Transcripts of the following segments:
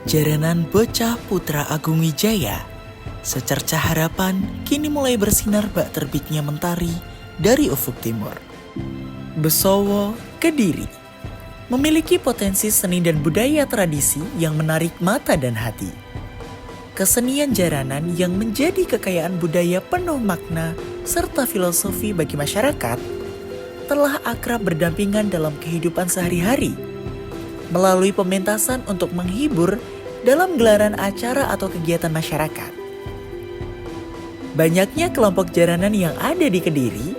Jaranan bocah Putra Agung Wijaya, secercah harapan kini mulai bersinar bak terbitnya mentari dari ufuk timur. Besowo, Kediri, memiliki potensi seni dan budaya tradisi yang menarik mata dan hati. Kesenian jaranan yang menjadi kekayaan budaya penuh makna serta filosofi bagi masyarakat telah akrab berdampingan dalam kehidupan sehari-hari melalui pementasan untuk menghibur dalam gelaran acara atau kegiatan masyarakat. Banyaknya kelompok jaranan yang ada di Kediri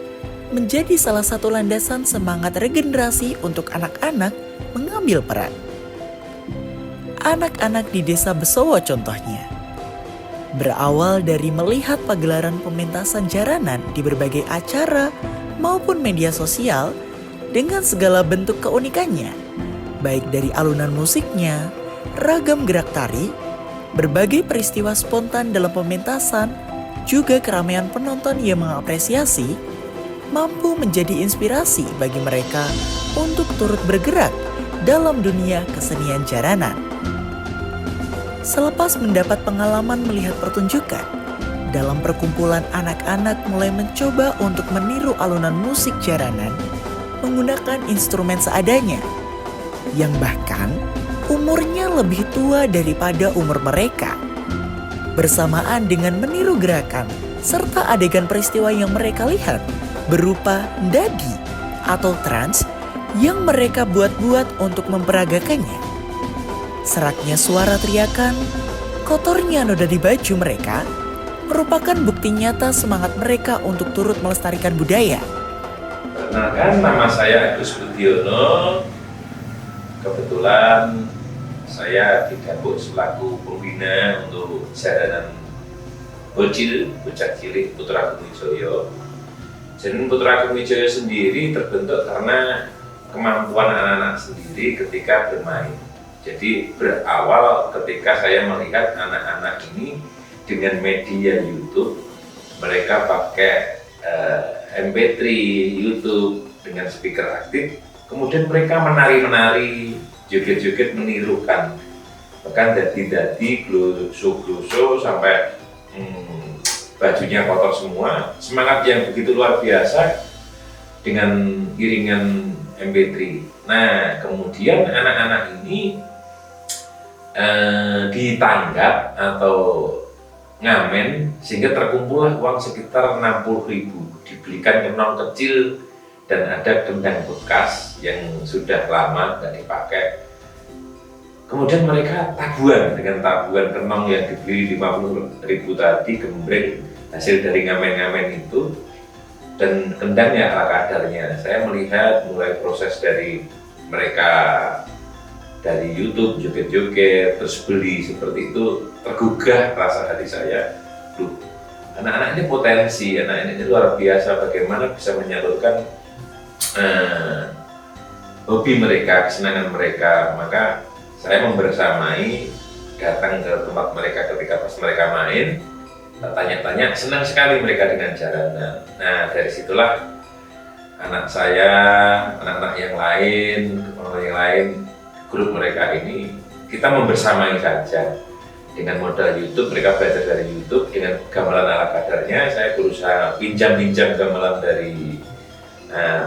menjadi salah satu landasan semangat regenerasi untuk anak-anak mengambil peran. Anak-anak di desa Besowo contohnya, berawal dari melihat pagelaran pementasan jaranan di berbagai acara maupun media sosial dengan segala bentuk keunikannya, baik dari alunan musiknya, ragam gerak tari, berbagai peristiwa spontan dalam pementasan, juga keramaian penonton yang mengapresiasi, mampu menjadi inspirasi bagi mereka untuk turut bergerak dalam dunia kesenian jaranan. Selepas mendapat pengalaman melihat pertunjukan, dalam perkumpulan anak-anak mulai mencoba untuk meniru alunan musik jaranan menggunakan instrumen seadanya, yang bahkan umurnya lebih tua daripada umur mereka. Bersamaan dengan meniru gerakan serta adegan peristiwa yang mereka lihat berupa ndadi atau trans yang mereka buat-buat untuk memperagakannya. Seraknya suara teriakan, kotornya noda di baju mereka merupakan bukti nyata semangat mereka untuk turut melestarikan budaya. Perkenalkan, nama saya Agus Budiono. Kebetulan saya didapuk selaku pembina untuk jaranan bocil, bocah cilik Putra Agung Wijaya. Jaranan Putra Agung Wijaya sendiri terbentuk karena kemampuan anak-anak sendiri ketika bermain. Jadi berawal ketika saya melihat anak-anak ini dengan media YouTube, mereka pakai MP3 YouTube dengan speaker aktif. Kemudian mereka menari-menari, joget-joget menirukan, bahkan dadi-dadi, gloso-gloso sampai bajunya kotor semua. Semangat yang begitu luar biasa dengan iringan MP3. Nah, kemudian anak-anak ini ditanggap atau ngamen sehingga terkumpullah uang sekitar 60.000. Dibelikan kenong kecil dan ada gendang bekas yang sudah lama tidak dipakai. Kemudian mereka tabuhan dengan tabuhan kenong yang dibeli 50.000 tadi, gembreng hasil dari ngamen-ngamen itu, dan kendang ya ala kadarnya. Saya melihat mulai proses dari mereka dari YouTube joget-joget terus beli seperti itu, tergugah rasa hati saya. Duh, anak-anak ini potensi, anak-anak ini luar biasa, bagaimana bisa menyalurkan hobi mereka, kesenangan mereka. Maka saya membersamai, datang ke tempat mereka ketika pas mereka main, tanya-tanya, senang sekali mereka dengan jaranan. Nah, dari situlah anak saya, anak-anak yang lain, orang yang lain, grup mereka ini, kita membersamai saja. Dengan modal YouTube, mereka belajar dari YouTube, dengan gamelan ala kadarnya, saya berusaha pinjam-pinjam gamelan dari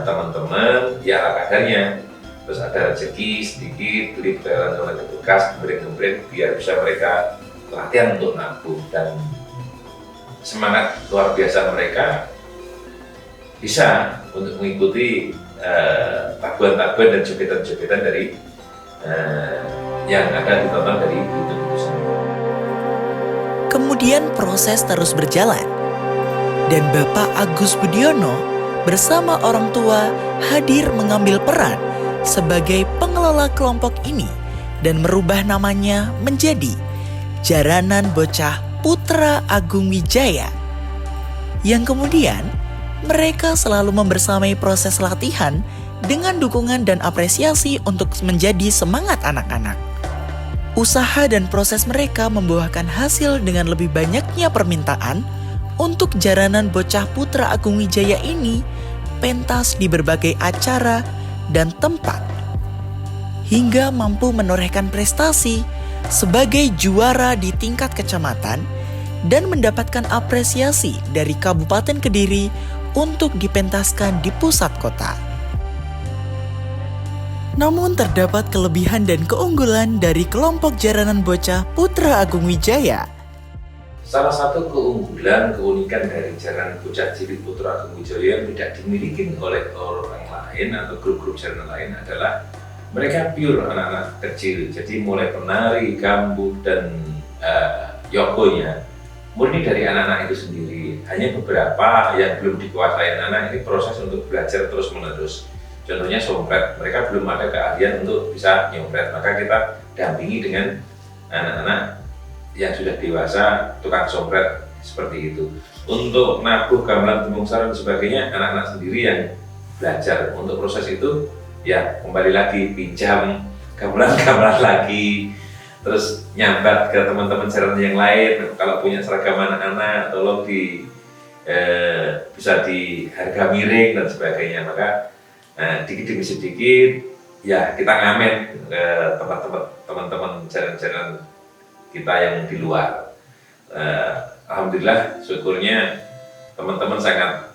teman-teman, ya ala kadarnya. Terus ada rezeki sedikit, beli gamelan bekas, gembreng-gembreng, biar bisa mereka latihan untuk nabung. Dan semangat luar biasa mereka bisa untuk mengikuti tabuhan-tabuhan dan jogetan-jogetan dari yang ada ditonton dari YouTube itu sendiri. Kemudian proses terus berjalan, dan Bapak Agus Budiono bersama orang tua hadir mengambil peran sebagai pengelola kelompok ini dan merubah namanya menjadi Jaranan Bocah Putra Agung Wijaya, yang kemudian mereka selalu membersamai proses latihan dengan dukungan dan apresiasi untuk menjadi semangat anak-anak. Usaha dan proses mereka membuahkan hasil dengan lebih banyaknya permintaan untuk Jaranan Bocah Putra Agung Wijaya ini pentas di berbagai acara dan tempat, hingga mampu menorehkan prestasi sebagai juara di tingkat kecamatan dan mendapatkan apresiasi dari Kabupaten Kediri untuk dipentaskan di pusat kota. Namun terdapat kelebihan dan keunggulan dari kelompok jaranan bocah Putra Agung Wijaya. Salah satu keunggulan, keunikan dari jaranan bocah cilik Putra Agung Wijaya yang tidak dimiliki oleh orang lain atau grup-grup jaranan lain adalah mereka pure anak-anak kecil. Jadi mulai penari, gambus, dan yokonya murni dari anak-anak itu sendiri. Hanya beberapa yang belum dikuasai anak ini proses untuk belajar terus-menerus. Contohnya sompret, mereka belum ada keahlian untuk bisa nyompret, maka kita dampingi dengan anak-anak yang sudah dewasa, tukang sompret seperti itu. Untuk nabuh, gamelan, tembungsar dan sebagainya, anak-anak sendiri yang belajar. Untuk proses itu, ya kembali lagi pinjam gamelan lagi, terus nyambat ke teman-teman jaranan yang lain. Kalau punya seragam anak-anak, tolong bisa di harga miring dan sebagainya. Maka dikit demi sedikit ya kita ngamen ke teman-teman jaranan kita yang di luar. Alhamdulillah, syukurnya teman-teman sangat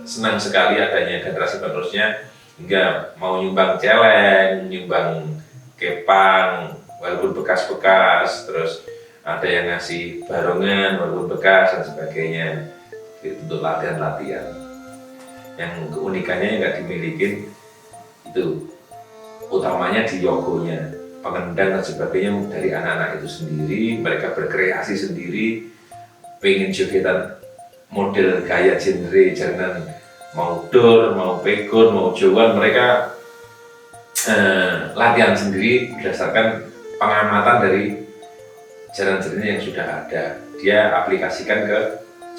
senang sekali adanya generasi penerusnya, hingga mau nyumbang celeng, nyumbang kepang walaupun bekas-bekas, terus ada yang ngasih barongan walaupun bekas dan sebagainya untuk latihan-latihan. Yang keunikannya yang nggak dimiliki itu utamanya di yogonya, pengendang dan sebagainya dari anak-anak itu sendiri. Mereka berkreasi sendiri, pengen jogetan model gaya genre jaranan, mau dor, mau pegon, mau jowan, mereka latihan sendiri berdasarkan pengamatan dari jaranan-jaranan yang sudah ada. Dia aplikasikan ke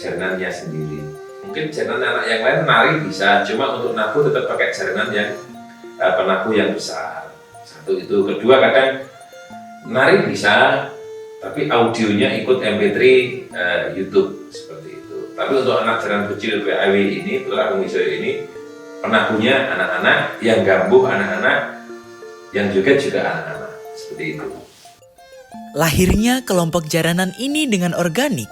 jaranannya sendiri. Mungkin jaranan anak yang lain nari bisa, cuma untuk nabuh tetap pakai jaranan yang penabuh yang besar. Satu itu. Kedua, kadang nari bisa, tapi audionya ikut MP3 YouTube seperti itu. Tapi untuk anak jaranan kecil PAW ini, Putra Agung Wijaya ini, penabuhnya anak-anak, yang gambuh anak-anak, yang juga anak-anak seperti itu. Lahirnya kelompok jaranan ini dengan organik,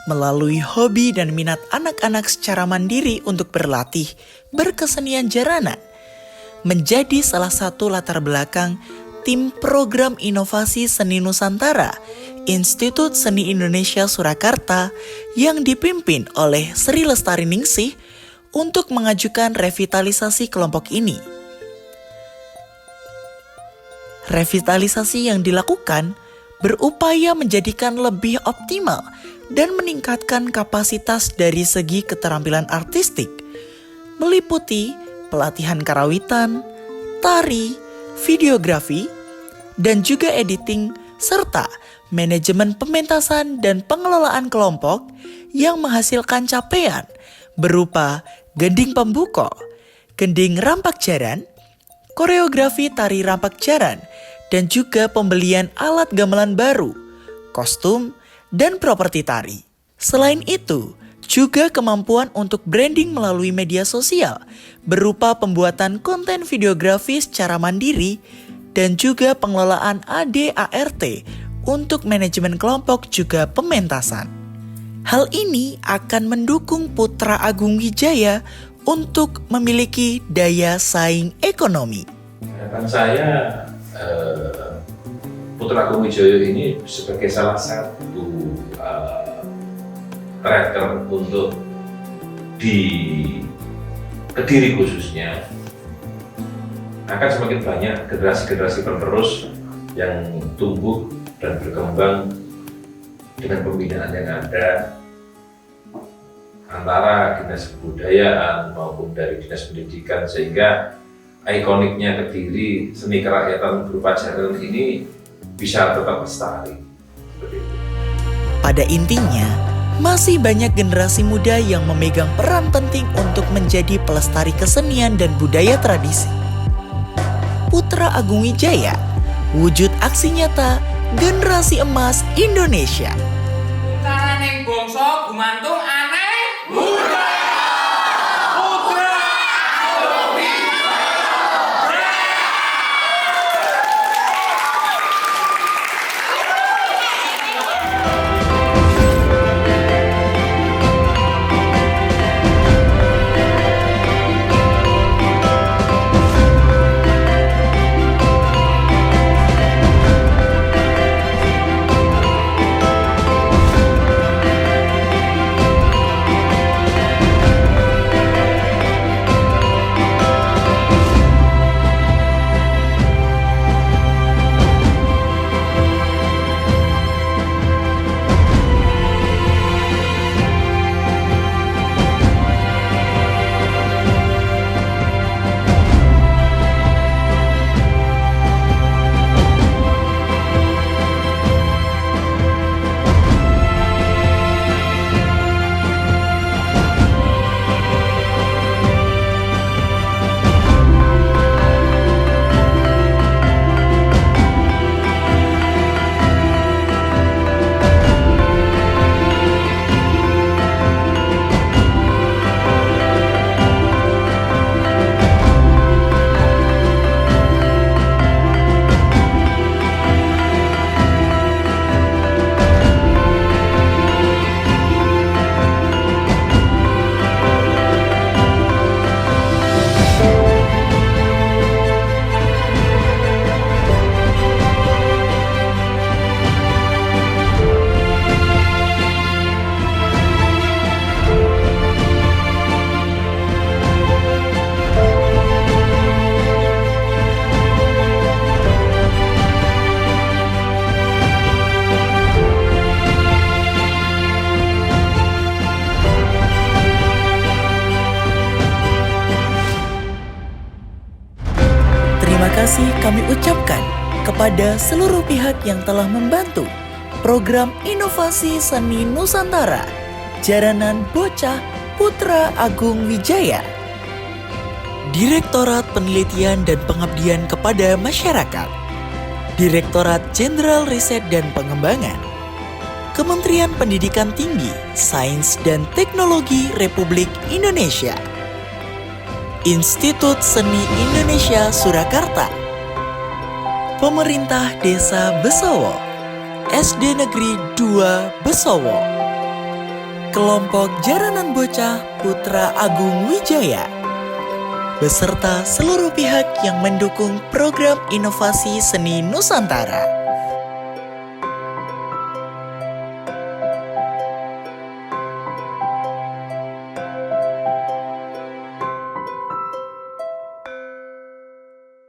melalui hobi dan minat anak-anak secara mandiri untuk berlatih berkesenian jaranan, menjadi salah satu latar belakang tim program inovasi seni Nusantara Institut Seni Indonesia Surakarta yang dipimpin oleh Sri Lestari Ningsih untuk mengajukan revitalisasi kelompok ini. Revitalisasi yang dilakukan berupaya menjadikan lebih optimal dan meningkatkan kapasitas dari segi keterampilan artistik, meliputi pelatihan karawitan, tari, videografi, dan juga editing, serta manajemen pementasan dan pengelolaan kelompok yang menghasilkan capaian berupa gending pembuka, gending rampak jaran, koreografi tari rampak jaran, dan juga pembelian alat gamelan baru, kostum, dan properti tari. Selain itu, juga kemampuan untuk branding melalui media sosial berupa pembuatan konten videografi secara mandiri dan juga pengelolaan AD/ART untuk manajemen kelompok juga pementasan. Hal ini akan mendukung Putra Agung Wijaya untuk memiliki daya saing ekonomi. Harapan saya Putra Agung Wijaya ini sebagai salah satu tracker untuk di Kediri khususnya, akan semakin banyak generasi-generasi penerus yang tumbuh dan berkembang dengan pembinaan yang ada antara dinas kebudayaan maupun dari dinas pendidikan, sehingga ikoniknya Kediri, seni kerakyatan berupa jaranan ini bisa tetap lestari. Pada intinya, masih banyak generasi muda yang memegang peran penting untuk menjadi pelestari kesenian dan budaya tradisi. Putra Agung Wijaya, wujud aksi nyata generasi emas Indonesia. Carane bangsa gumantung aneh budaya. kami ucapkan kepada seluruh pihak yang telah membantu program Inovasi Seni Nusantara Jaranan Bocah Putra Agung Wijaya, Direktorat Penelitian dan Pengabdian kepada Masyarakat, Direktorat Jenderal Riset dan Pengembangan, Kementerian Pendidikan Tinggi, Sains dan Teknologi Republik Indonesia, Institut Seni Indonesia Surakarta, Pemerintah Desa Besowo, SD Negeri 2 Besowo, Kelompok Jaranan Bocah Putra Agung Wijaya, beserta seluruh pihak yang mendukung program Inovasi Seni Nusantara.